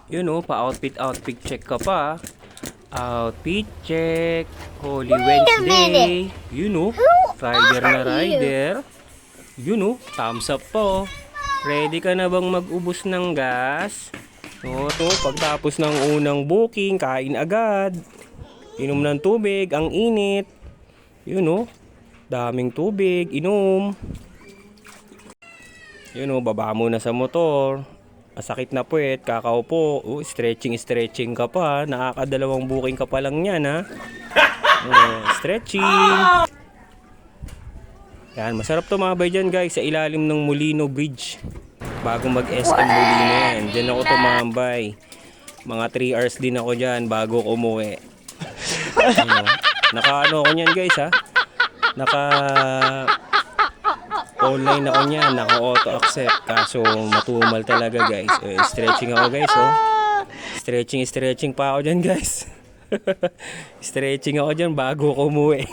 Yun oh, pa-outfit check ka pa. Outfit check. Holy Wednesday. Yun oh, rider na rider. Yun oh, thumbs up po. Ready ka na bang mag-ubos ng gas? O to, pagtapos ng unang booking, kain agad. Inom ng tubig, ang init. Yun oh, daming tubig, inom. Yun oh, baba muna sa motor. Masakit na puwet, kakaupo. Stretching ka pa. Nakakadalawang booking ka pa lang yan, ha? Stretching. Yan, masarap tumabay dyan, guys, sa ilalim ng Molino Bridge. Bago mag-SM Molino yan. Dyan ako tumambay. Mga 3 hours din ako dyan bago ko umuwi. Naka-ano ako niyan, guys, ha? Online ako niyan, naka-auto accept. Kaso matumal talaga, guys. Stretching ako, guys, oh. Stretching pa ako dyan, guys. Stretching ako dyan bago ko umuwi.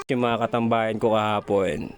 Yung mga katambayan ko kahapon,